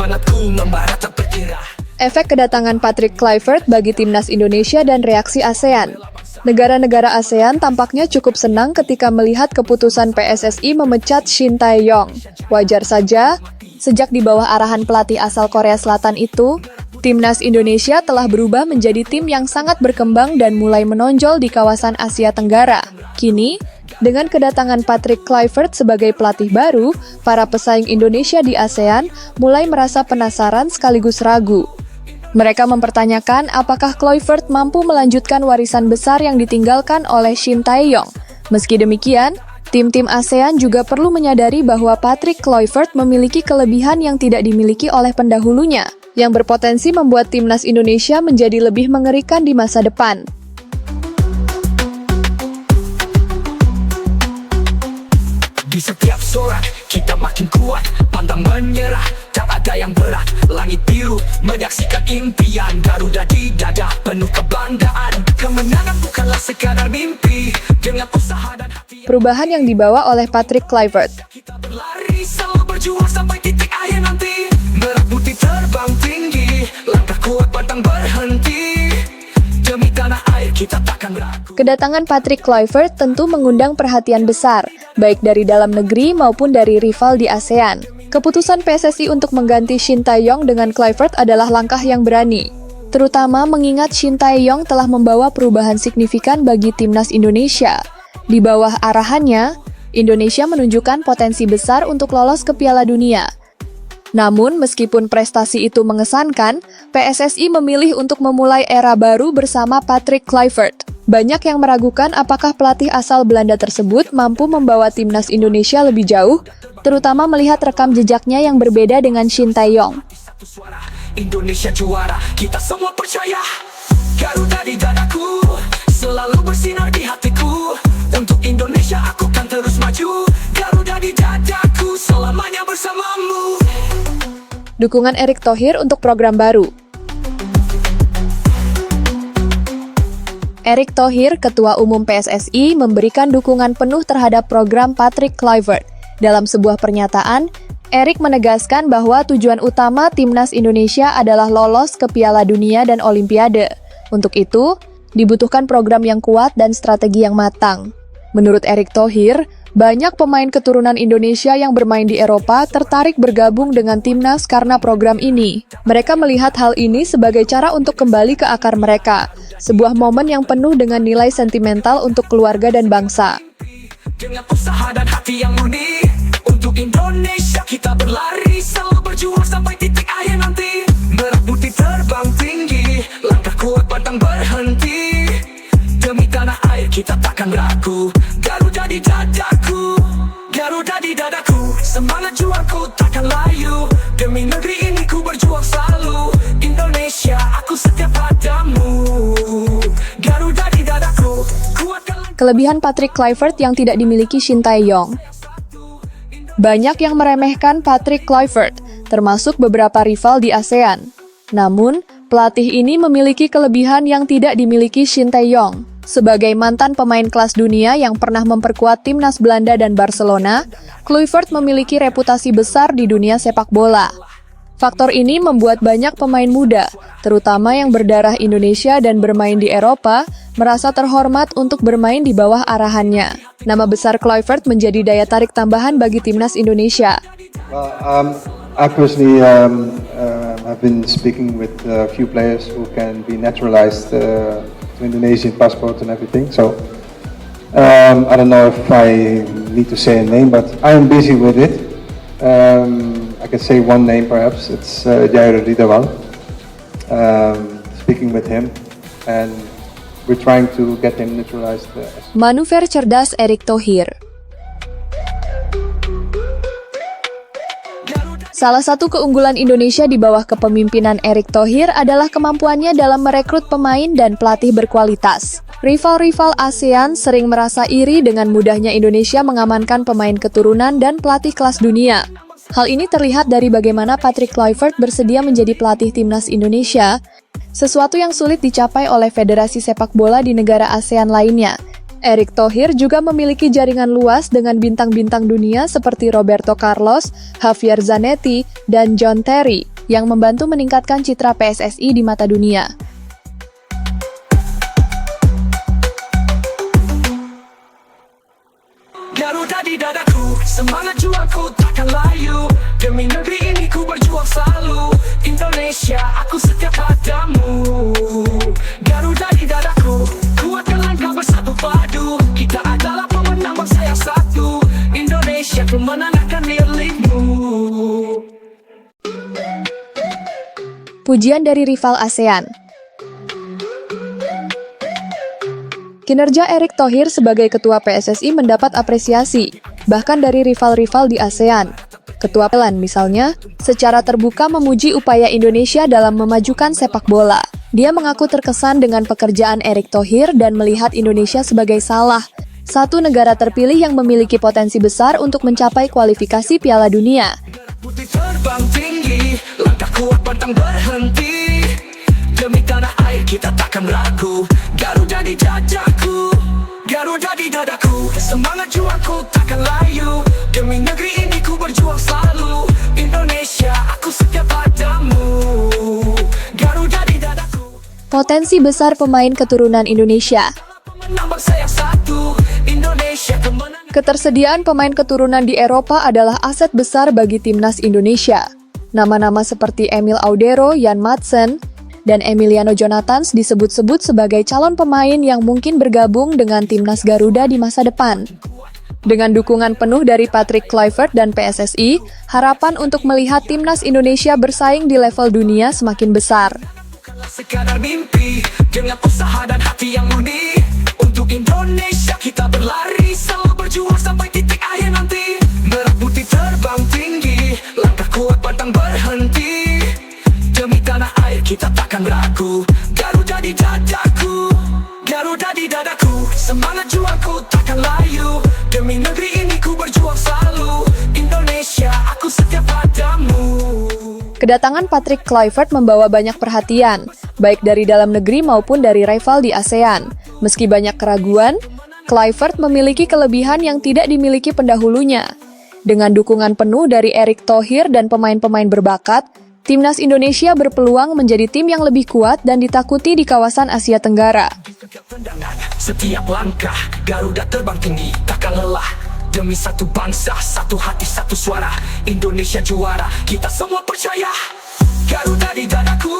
semangatku membara tak terkira. Efek kedatangan Patrick Kluivert bagi timnas Indonesia dan reaksi ASEAN. Negara-negara ASEAN tampaknya cukup senang ketika melihat keputusan PSSI memecat Shin Tae-yong. Wajar saja, sejak di bawah arahan pelatih asal Korea Selatan itu, timnas Indonesia telah berubah menjadi tim yang sangat berkembang dan mulai menonjol di kawasan Asia Tenggara. Kini, dengan kedatangan Patrick Kluivert sebagai pelatih baru, para pesaing Indonesia di ASEAN mulai merasa penasaran sekaligus ragu. Mereka mempertanyakan apakah Kluivert mampu melanjutkan warisan besar yang ditinggalkan oleh Shin Tae-yong. Meski demikian, tim-tim ASEAN juga perlu menyadari bahwa Patrick Kluivert memiliki kelebihan yang tidak dimiliki oleh pendahulunya, yang berpotensi membuat timnas Indonesia menjadi lebih mengerikan di masa depan. Di setiap sorak kita makin kuat, pantang menyerah, tak ada yang berat. Langit biru menyaksikan impian, Garuda di dada penuh kebanggaan. Kemenangan bukanlah sekadar mimpi, dengan usaha dan hati. Perubahan yang dibawa oleh Patrick Kluivert. Kita berlari selalu berjuang sampai titik akhir nanti. Merah putih terbang tinggi, langkah kuat pantang berhenti. Demi tanah air kita takkan ragu. Kedatangan Patrick Kluivert tentu mengundang perhatian besar, baik dari dalam negeri maupun dari rival di ASEAN. Keputusan PSSI untuk mengganti Shin Tae-yong dengan Kluivert adalah langkah yang berani, terutama mengingat Shin Tae-yong telah membawa perubahan signifikan bagi timnas Indonesia. Di bawah arahannya, Indonesia menunjukkan potensi besar untuk lolos ke Piala Dunia. Namun, meskipun prestasi itu mengesankan, PSSI memilih untuk memulai era baru bersama Patrick Kluivert. Banyak yang meragukan apakah pelatih asal Belanda tersebut mampu membawa timnas Indonesia lebih jauh, terutama melihat rekam jejaknya yang berbeda dengan Shin Tae-yong. Indonesia juara, kita semua percaya. Garuda di dadaku, selalu bersinar di hatiku. Untuk Indonesia aku kan terus maju. Garuda di dadaku, selamanya bersamamu. Dukungan Erick Thohir untuk program baru. Erick Thohir, Ketua Umum PSSI, memberikan dukungan penuh terhadap program Patrick Kluivert. Dalam sebuah pernyataan, Erick menegaskan bahwa tujuan utama timnas Indonesia adalah lolos ke Piala Dunia dan Olimpiade. Untuk itu, dibutuhkan program yang kuat dan strategi yang matang. Menurut Erick Thohir, banyak pemain keturunan Indonesia yang bermain di Eropa tertarik bergabung dengan timnas karena program ini. Mereka melihat hal ini sebagai cara untuk kembali ke akar mereka, sebuah momen yang penuh dengan nilai sentimental untuk keluarga dan bangsa. Dengan usaha dan hati yang murni, untuk Indonesia kita berlari, selalu berjuang sampai titik akhir nanti. Merah putih terbang tinggi, langkah kuat pantang berhenti. Demi tanah air kita takkan ragu. Garuda di dadaku, Garuda di dadaku. Semangat juangku takkan layu. Demi negeri ini ku berjuang selalu. Indonesia aku setia padamu. Garuda di dadaku, kuatkan. Kelebihan Patrick Kluivert yang tidak dimiliki Shin Tae-yong. Banyak yang meremehkan Patrick Kluivert, termasuk beberapa rival di ASEAN. Namun, pelatih ini memiliki kelebihan yang tidak dimiliki Shin Tae-yong. Sebagai mantan pemain kelas dunia yang pernah memperkuat timnas Belanda dan Barcelona, Kluivert memiliki reputasi besar di dunia sepak bola. Faktor ini membuat banyak pemain muda, terutama yang berdarah Indonesia dan bermain di Eropa, merasa terhormat untuk bermain di bawah arahannya. Nama besar Kluivert menjadi daya tarik tambahan bagi timnas Indonesia. I personally have been speaking with a few players who can be naturalized to Indonesian passport and everything. So I don't know if I need to say a name, but I am busy with it. I can say one name perhaps. It's Jair Ridawal. Speaking with him, and we're trying to get him naturalized. Manuver cerdas Erick Thohir. Salah satu keunggulan Indonesia di bawah kepemimpinan Erick Thohir adalah kemampuannya dalam merekrut pemain dan pelatih berkualitas. Rival-rival ASEAN sering merasa iri dengan mudahnya Indonesia mengamankan pemain keturunan dan pelatih kelas dunia. Hal ini terlihat dari bagaimana Patrick Kluivert bersedia menjadi pelatih timnas Indonesia, sesuatu yang sulit dicapai oleh federasi sepak bola di negara ASEAN lainnya. Erick Thohir juga memiliki jaringan luas dengan bintang-bintang dunia seperti Roberto Carlos, Javier Zanetti, dan John Terry. yang membantu meningkatkan citra PSSI di mata dunia. Garuda di dadaku, semangat juangku takkan layu. Demi negeri ini ku berjuang selalu. Indonesia, aku setia padamu. Garuda di dadaku, kuatkan langkah bersatu padu. Kita adalah pemenang bangsa yang satu. Indonesia, kemenangan akan milikmu. Pujian dari rival ASEAN. Kinerja Erick Thohir sebagai Ketua PSSI mendapat apresiasi, bahkan dari rival-rival di ASEAN. Ketua PELAN misalnya, secara terbuka memuji upaya Indonesia dalam memajukan sepak bola. Dia mengaku terkesan dengan pekerjaan Erick Thohir dan melihat Indonesia sebagai salah satu negara terpilih yang memiliki potensi besar untuk mencapai kualifikasi Piala Dunia. Putih terbang tinggi, langkah kuat pantang berhenti. Demi tanah air kita takkan ragu. Garuda di dadaku, Garuda di dadaku. Semangat juangku takkan layu. Demi negeri ini ku berjuang selalu. Indonesia, aku setia padamu. Garuda di dadaku. Potensi besar pemain keturunan Indonesia. Pemenang bangsa yang satu. Indonesia, kemenangan. Ketersediaan pemain keturunan di Eropa adalah aset besar bagi timnas Indonesia. Nama-nama seperti Emil Audero, Jan Madsen, dan Emiliano Jonathans disebut-sebut sebagai calon pemain yang mungkin bergabung dengan timnas Garuda di masa depan. Dengan dukungan penuh dari Patrick Kluivert dan PSSI, harapan untuk melihat timnas Indonesia bersaing di level dunia semakin besar. Bukanlah sekadar mimpi, dengan usaha dan hati yang murni. Untuk Indonesia kita berlari, selalu berjuang sampai titik akhir nanti. Merah putih terbang tinggi, langkah kuat pantang berhenti. Demi tanah air kita takkan ragu. Garuda di dadaku, Garuda di dadaku. Semangat juangku takkan layu. Demi negeri ini ku berjuang selalu. Indonesia, aku setia padamu. Kedatangan Patrick Kluivert membawa banyak perhatian, baik dari dalam negeri maupun dari rival di ASEAN. Meski banyak keraguan, Kluivert memiliki kelebihan yang tidak dimiliki pendahulunya. Dengan dukungan penuh dari Erick Thohir dan pemain-pemain berbakat, timnas Indonesia berpeluang menjadi tim yang lebih kuat dan ditakuti di kawasan Asia Tenggara. Setiap tendangan, setiap langkah, Garuda terbang tinggi, takkan lelah. Demi satu bangsa, satu hati, satu suara. Indonesia juara, kita semua percaya. Garuda di dadaku,